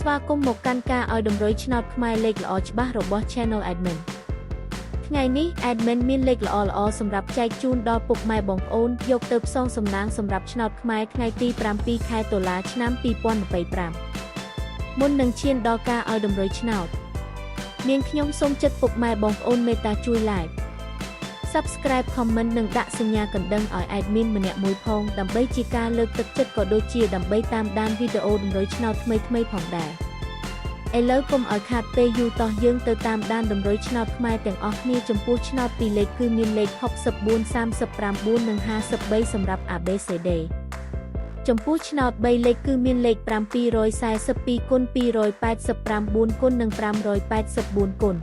វាគុំមកកាន់ការឲ្យតម្រុយឆ្នោតខ្មែរលេខល្អច្បាស់របស់ Channel Admin ថ្ងៃនេះ Admin មានលេខល្អៗសម្រាប់ចែកជូនដល់ពុកម៉ែបងប្អូនយកទៅផ្សងសំណាងសម្រាប់ឆ្នោតខ្មែរថ្ងៃទី7 ខែតុលាឆ្នាំ2025មុននឹងឈានដល់ការឲ្យតម្រុយឆ្នោតនាងខ្ញុំសូមចិត្តពុកម៉ែបងប្អូនមេត្តាជួយ Like Subscribe Comment និងដាក់សញ្ញាកណ្ដឹងឲ្យ Admin ម្នាក់មួយផងដើម្បីជាការលើកទឹកចិត្តក៏ដូចជាដើម្បីតាមដានវីដេអូតម្រុយឆ្នោតថ្មីៗផងដែរឥឡូវកុំឲ្យខាតពេលយូរតោះយើងទៅតាមដានតម្រុយឆ្នោតខ្មែរទាំងអស់គ្នាចំពោះឆ្នោតពីរលេខគឺមានលេខ64 39និង53សម្រាប់ ABCD ចំពោះឆ្នោត3លេខគឺមានលេខ742គុណ289គុណនិង584គុណ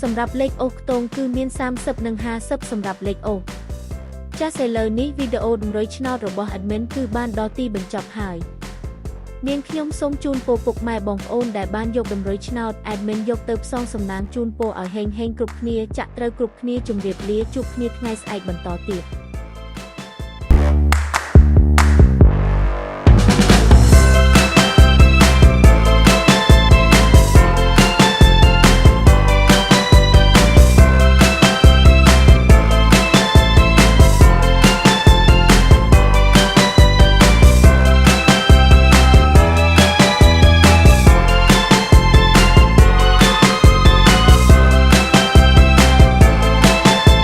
សម្រាប់លេខអូសខ្ទងគឺមាន30និង50សម្រាប់លេខអូសចាស់ឥឡូវនេះវីដេអូតម្រុយឆ្នោតរបស់ Admin គឺបានដល់ទីបញ្ចប់ហើយនាងខ្ញុំសូមជូនពរពុកម៉ែបងប្អូនដែលបានយកតម្រុយឆ្នោត Admin យកទៅផ្សងសំណាងជូនពរឲ្យហេងៗគ្រប់គ្នាចាក់ត្រូវគ្រប់គ្នាជម្រាបលាជួបគ្នាថ្ងៃស្អែកបន្តទៀត